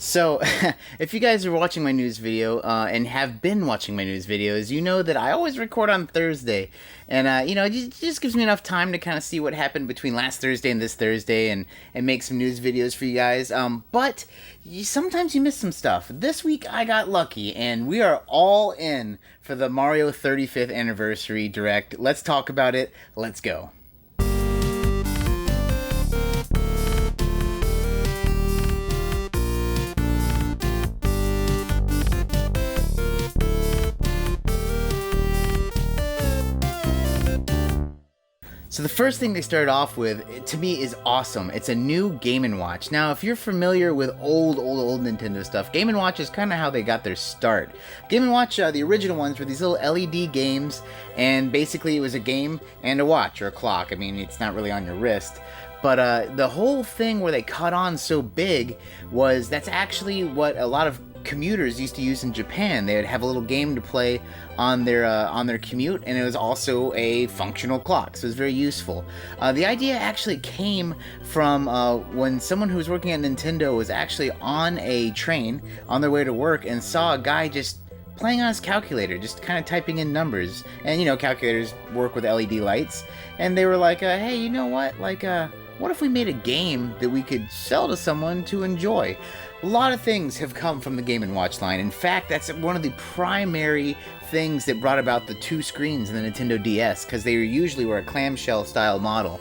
So, if you guys are watching my news video and have been watching my news videos, you know that I always record on Thursday. And, it just gives me enough time to kind of see what happened between last Thursday and this Thursday and make some news videos for you guys. But sometimes you miss some stuff. This week I got lucky, and we are all in for the Mario 35th Anniversary Direct. Let's talk about it. Let's go. So the first thing they started off with, to me, is awesome. It's a new Game & Watch. Now, if you're familiar with old Nintendo stuff, Game & Watch is kind of how they got their start. Game & Watch, the original ones, were these little LED games, and basically it was a game and a watch, or a clock. I mean, it's not really on your wrist. But the whole thing where they caught on so big was that's actually what a lot of commuters used to use in Japan. They would have a little game to play on their commute, and it was also a functional clock, so it was very useful. The idea actually came from when someone who was working at Nintendo was actually on a train on their way to work and saw a guy just playing on his calculator, just kind of typing in numbers. And calculators work with LED lights, and they were like, hey, you know what? What if we made a game that we could sell to someone to enjoy? A lot of things have come from the Game & Watch line. In fact, that's one of the primary things that brought about the two screens in the Nintendo DS, because they usually were a clamshell style model.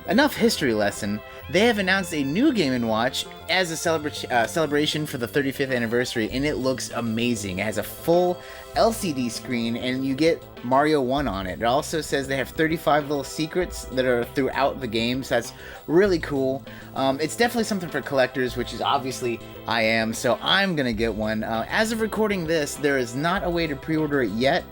Enough history lesson. They have announced a new Game & Watch as a celebration for the 35th anniversary, and it looks amazing. It has a full LCD screen, and you get Mario 1 on it. It also says they have 35 little secrets that are throughout the game, so that's really cool. It's definitely something for collectors, which is obviously I am, so I'm gonna get one. As of recording this, there is not a way to pre-order it yet.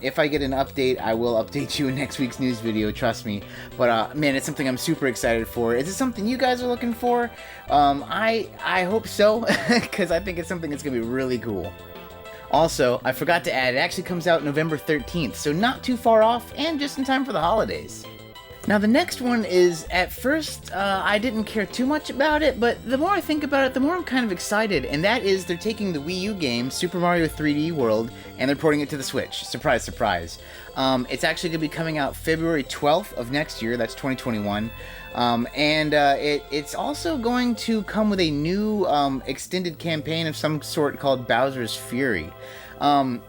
If I get an update, I will update you in next week's news video, trust me. But man, it's something I'm super excited for. Is it something you guys are looking for? I hope so, because I think it's something that's gonna be really cool. Also, I forgot to add, it actually comes out November 13th, so not too far off, and just in time for the holidays. Now, the next one is, at first, I didn't care too much about it, but the more I think about it, the more I'm kind of excited, and that is they're taking the Wii U game, Super Mario 3D World, and they're porting it to the Switch. Surprise, surprise. It's actually going to be coming out February 12th of next year, that's 2021, it's also going to come with a new extended campaign of some sort called Bowser's Fury.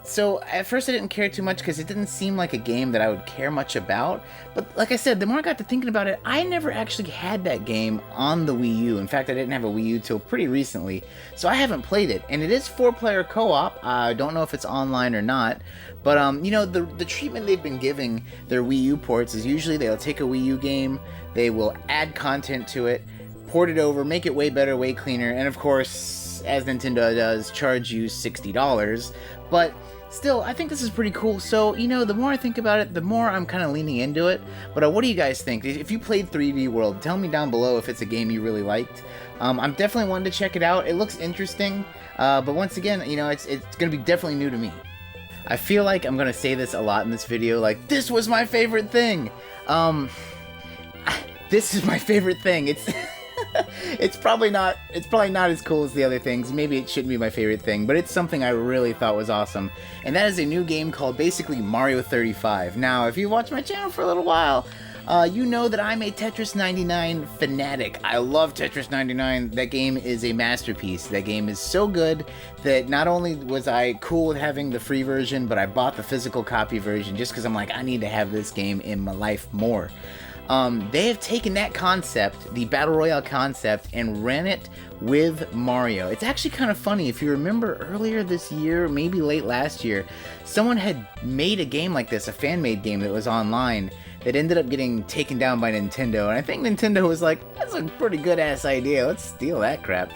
So at first I didn't care too much because it didn't seem like a game that I would care much about, but like I said, the more I got to thinking about it, I never actually had that game on the Wii U. In fact, I didn't have a Wii U till pretty recently, so I haven't played it, and it is 4-player co-op. I don't know if it's online or not, but the treatment they've been giving their Wii U ports is usually they'll take a Wii U game, they will add content to it, port it over, make it way better, way cleaner, and of course, as Nintendo does, charge you $60. But still, I think this is pretty cool. So, the more I think about it, the more I'm kind of leaning into it. But what do you guys think? If you played 3D World, tell me down below if it's a game you really liked. I'm definitely wanting to check it out. It looks interesting. But once again, it's going to be definitely new to me. I feel like I'm going to say this a lot in this video, like, this was my favorite thing. This is my favorite thing. It's probably not as cool as the other things. Maybe it shouldn't be my favorite thing, but it's something I really thought was awesome. And that is a new game called basically Mario 35. Now, if you've watched my channel for a little while, you know that I'm a Tetris 99 fanatic. I love Tetris 99. That game is a masterpiece. That game is so good that not only was I cool with having the free version, but I bought the physical copy version just because I'm like, I need to have this game in my life more. They have taken that concept, the Battle Royale concept, and ran it with Mario. It's actually kind of funny. If you remember earlier this year, maybe late last year, someone had made a game like this, a fan-made game that was online, that ended up getting taken down by Nintendo. And I think Nintendo was like, that's a pretty good-ass idea. Let's steal that crap.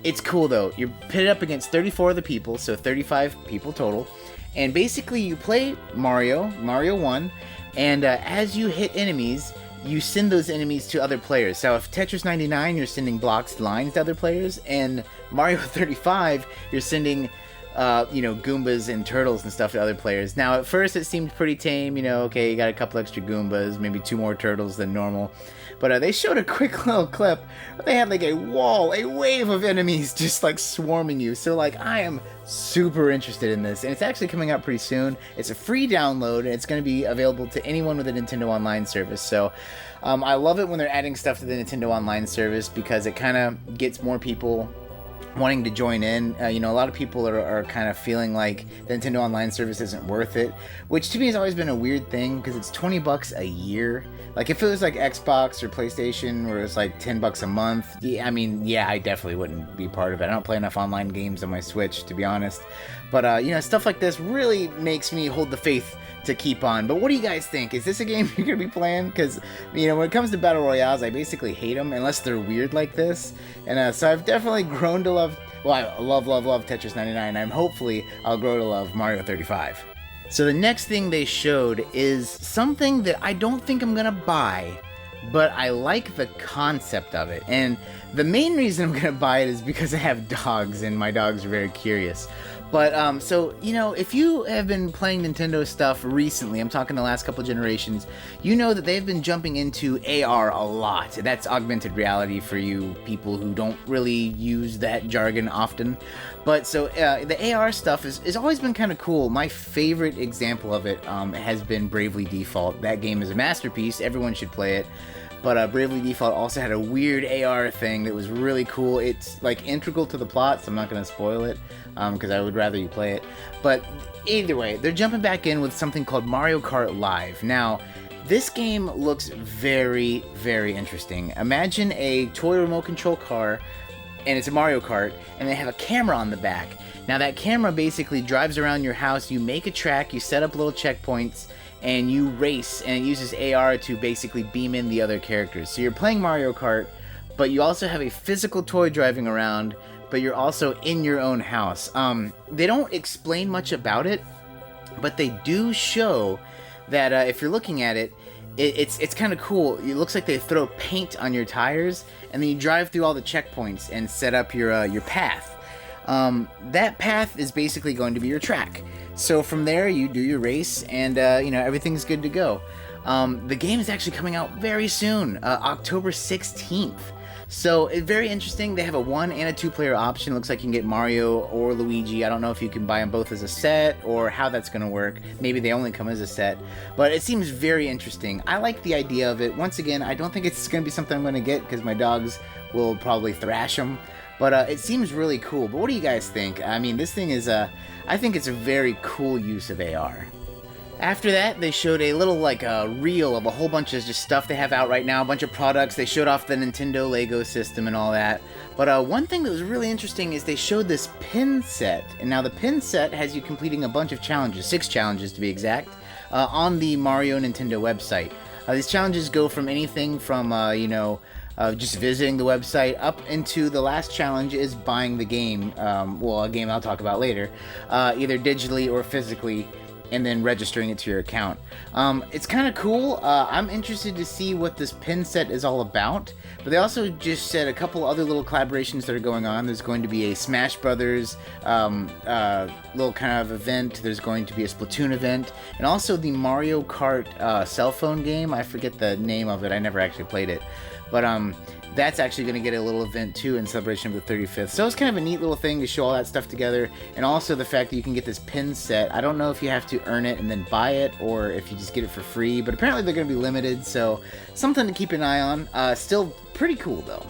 It's cool, though. You're pitted up against 34 other people, so 35 people total. And basically, you play Mario 1, and as you hit enemies, you send those enemies to other players. So if Tetris 99, you're sending blocks, lines to other players, and Mario 35, you're sending, Goombas and turtles and stuff to other players. Now, at first it seemed pretty tame, okay, you got a couple extra Goombas, maybe 2 more turtles than normal. But they showed a quick little clip where they had like a wave of enemies just like swarming you. So like I am super interested in this, and it's actually coming out pretty soon. It's a free download, and it's going to be available to anyone with a Nintendo Online service. So I love it when they're adding stuff to the Nintendo Online service because it kind of gets more people wanting to join in. A lot of people are kind of feeling like the Nintendo Online service isn't worth it, which to me has always been a weird thing because it's $20 a year. Like if it was like Xbox or PlayStation where it was like $10 a month, I definitely wouldn't be part of it. I don't play enough online games on my Switch, to be honest. But stuff like this really makes me hold the faith to keep on. But what do you guys think? Is this a game you're gonna be playing? Because when it comes to battle royales, I basically hate them unless they're weird like this. And so I've definitely grown to love. Well, I love Tetris 99. I'll grow to love Mario 35. So the next thing they showed is something that I don't think I'm gonna buy, but I like the concept of it. And the main reason I'm gonna buy it is because I have dogs, and my dogs are very curious. But, if you have been playing Nintendo stuff recently, I'm talking the last couple generations, you know that they've been jumping into AR a lot. That's augmented reality for you people who don't really use that jargon often. But, so, the AR stuff has always been kind of cool. My favorite example of it has been Bravely Default. That game is a masterpiece. Everyone should play it. But Bravely Default also had a weird AR thing that was really cool. It's like integral to the plot, so I'm not going to spoil it because I would rather you play it. But either way, they're jumping back in with something called Mario Kart Live. Now, this game looks very, very interesting. Imagine a toy remote control car, and it's a Mario Kart, and they have a camera on the back. Now, that camera basically drives around your house. You make a track, you set up little checkpoints, and you race, and it uses AR to basically beam in the other characters. So you're playing Mario Kart, but you also have a physical toy driving around, but you're also in your own house. They don't explain much about it, but they do show that if you're looking at it, it's kind of cool. It looks like they throw paint on your tires, and then you drive through all the checkpoints and set up your path. That path is basically going to be your track. So from there, you do your race, and everything's good to go. The game is actually coming out very soon, October 16th. So it's very interesting. They have a 1 and a 2 player option. It looks like you can get Mario or Luigi. I don't know if you can buy them both as a set or how that's going to work. Maybe they only come as a set. But it seems very interesting. I like the idea of it. Once again, I don't think it's going to be something I'm going to get because my dogs will probably thrash them. But it seems really cool. But what do you guys think? I mean, this thing is I think it's a very cool use of AR. After that, they showed a little reel of a whole bunch of just stuff they have out right now, a bunch of products. They showed off the Nintendo Lego system and all that. But one thing that was really interesting is they showed this pin set. And now the pin set has you completing a bunch of challenges, 6 challenges to be exact, on the Mario Nintendo website. These challenges go from anything from, just visiting the website up into the last challenge is buying the game, a game I'll talk about later, either digitally or physically, and then registering it to your account. It's kind of cool. I'm interested to see what this pin set is all about, but they also just said a couple other little collaborations that are going on. There's going to be a Smash Brothers little kind of event. There's going to be a Splatoon event, and also the Mario Kart cell phone game. I forget the name of it. I never actually played it. But that's actually going to get a little event too in celebration of the 35th. So it's kind of a neat little thing to show all that stuff together. And also the fact that you can get this pin set. I don't know if you have to earn it and then buy it, or if you just get it for free. But apparently they're going to be limited, so something to keep an eye on. Still pretty cool though.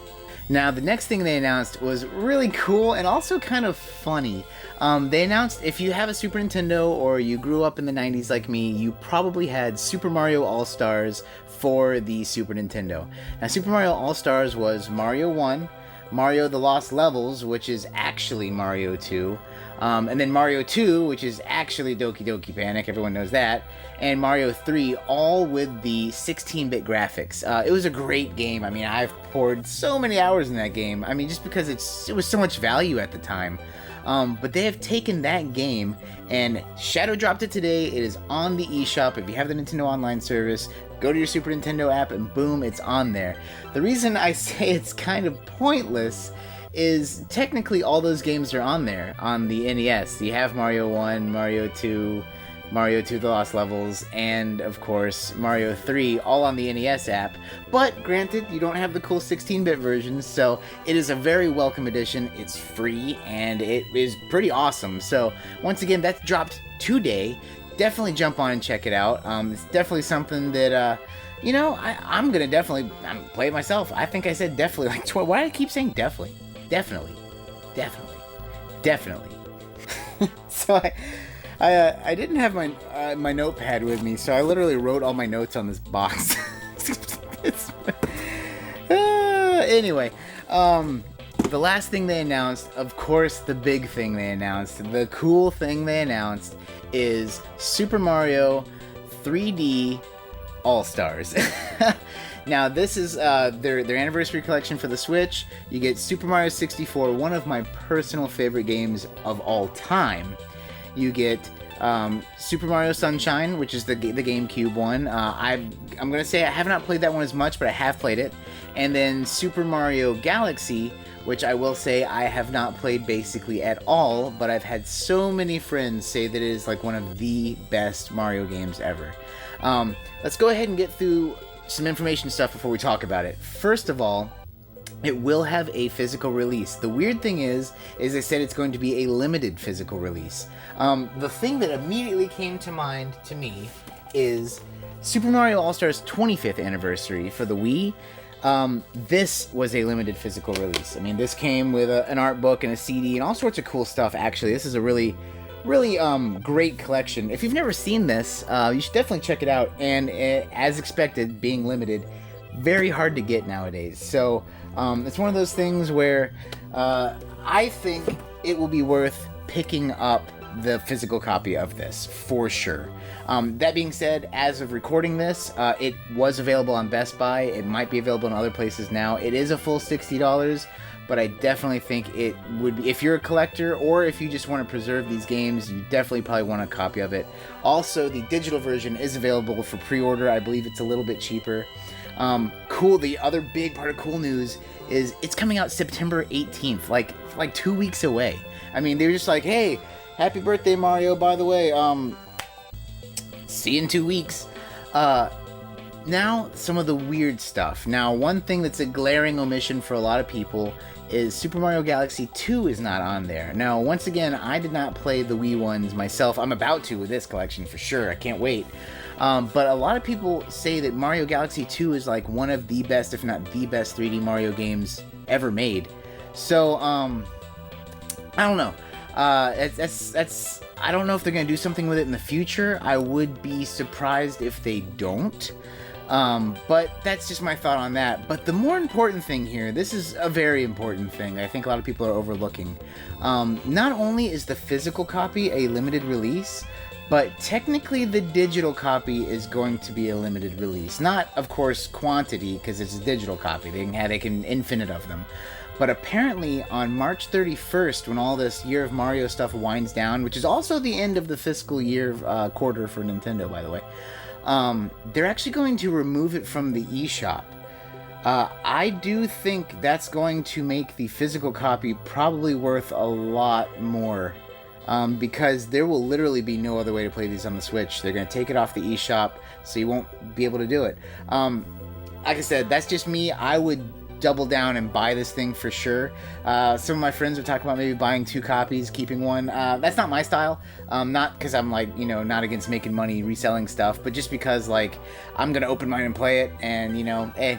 Now, the next thing they announced was really cool and also kind of funny. They announced if you have a Super Nintendo or you grew up in the 90s like me, you probably had Super Mario All-Stars for the Super Nintendo. Now, Super Mario All-Stars was Mario 1, Mario The Lost Levels, which is actually Mario 2, and then Mario 2, which is actually Doki Doki Panic, everyone knows that, and Mario 3, all with the 16-bit graphics. It was a great game. I mean, I've poured so many hours in that game. I mean, just because it was so much value at the time. But they have taken that game and shadow dropped it today. It is on the eShop. If you have the Nintendo Online service, go to your Super Nintendo app and boom, it's on there. The reason I say it's kind of pointless is technically all those games are on there on the NES. You have Mario 1, Mario 2, Mario 2 The Lost Levels, and of course Mario 3, all on the NES app. But granted, you don't have the cool 16-bit versions, so it is a very welcome addition. It's free, and it is pretty awesome. So once again, that's dropped today. Definitely jump on and check it out. It's definitely something that, I'm going to definitely play it myself. I think I said definitely like why do I keep saying definitely? Definitely. So I didn't have my notepad with me, so I literally wrote all my notes on this box. Anyway, the last thing they announced, of course, the big thing they announced, the cool thing they announced is Super Mario 3D All-Stars. Now, this is their anniversary collection for the Switch. You get Super Mario 64, one of my personal favorite games of all time. You get Super Mario Sunshine, which is the GameCube one. I'm going to say I have not played that one as much, but I have played it. And then Super Mario Galaxy, which I will say I have not played basically at all, but I've had so many friends say that it is like one of the best Mario games ever. Let's go ahead and get through some information stuff before we talk about it. First of all, it will have a physical release. The weird thing is they said it's going to be a limited physical release. The thing that immediately came to mind to me is Super Mario All-Stars 25th anniversary for the Wii. This was a limited physical release. I mean, this came with an art book and a CD and all sorts of cool stuff, actually. This is a really great collection. If you've never seen this, you should definitely check it out. And as expected, being limited, very hard to get nowadays. So it's one of those things where I think it will be worth picking up the physical copy of this for sure. That being said, as of recording this, it was available on Best Buy. It might be available in other places now. It is a full $60, but I definitely think it would be, if you're a collector or if you just want to preserve these games, you definitely probably want a copy of it. Also, the digital version is available for pre-order. I believe it's a little bit cheaper. Cool. The other big part of cool news is it's coming out September 18th, like 2 weeks away. I mean, they're just like, hey, happy birthday, Mario, by the way. See you in 2 weeks. Now, some of the weird stuff. Now, one thing that's a glaring omission for a lot of people is Super Mario Galaxy 2 is not on there. Now, once again, I did not play the Wii ones myself. I'm about to with this collection for sure. I can't wait. But a lot of people say that Mario Galaxy 2 is like one of the best, if not the best 3D Mario games ever made. So, I don't know. That's I don't know if they're going to do something with it in the future. I would be surprised if they don't. But that's just my thought on that. But the more important thing here, this is a very important thing I think a lot of people are overlooking. Not only is the physical copy a limited release, but technically the digital copy is going to be a limited release. Not, of course, quantity, because it's a digital copy. They can infinite of them. But apparently on March 31st, when all this Year of Mario stuff winds down, which is also the end of the fiscal year quarter for Nintendo, by the way, they're actually going to remove it from the eShop. I do think that's going to make the physical copy probably worth a lot more, because there will literally be no other way to play these on the Switch. They're going to take it off the eShop, so you won't be able to do it. Like I said, that's just me. I would double down and buy this thing for sure. Some of my friends are talking about maybe buying 2 copies, keeping one. That's not my style. Not because I'm like, not against making money reselling stuff, but just because like I'm gonna open mine and play it, and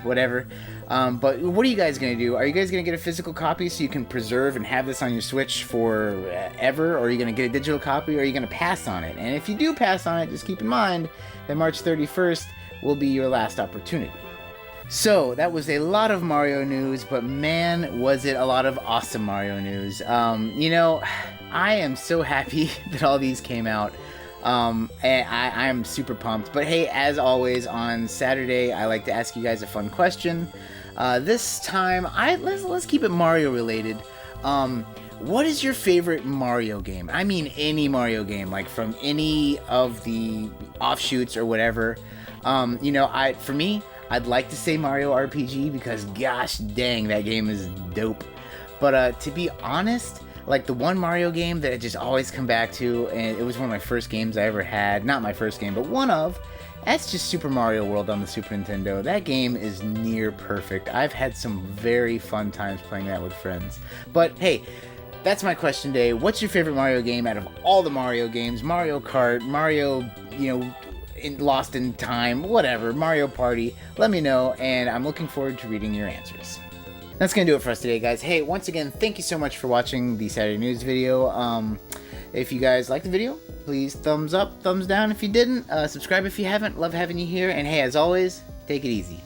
whatever. But what are you guys gonna do? Are you guys gonna get a physical copy so you can preserve and have this on your Switch forever, or are you gonna get a digital copy, or are you gonna pass on it? And if you do pass on it, just keep in mind that March 31st will be your last opportunity. So, that was a lot of Mario news, but man, was it a lot of awesome Mario news. I am so happy that all these came out. And I am super pumped. But hey, as always, on Saturday, I like to ask you guys a fun question. This time, let's keep it Mario related. What is your favorite Mario game? I mean, any Mario game, like from any of the offshoots or whatever. For me, I'd like to say Mario RPG because gosh dang, that game is dope. But to be honest, like the one Mario game that I just always come back to, and it was one of my first games I ever had. Not my first game, but one of. That's just Super Mario World on the Super Nintendo. That game is near perfect. I've had some very fun times playing that with friends. But hey, that's my question today. What's your favorite Mario game out of all the Mario games? Mario Kart, Mario, Lost in Time, whatever, Mario Party. Let me know, and I'm looking forward to reading your answers. That's going to do it for us today, guys. Hey, once again, thank you so much for watching the Saturday News video. If you guys liked the video, please thumbs up, thumbs down if you didn't. Subscribe if you haven't. Love having you here. And hey, as always, take it easy.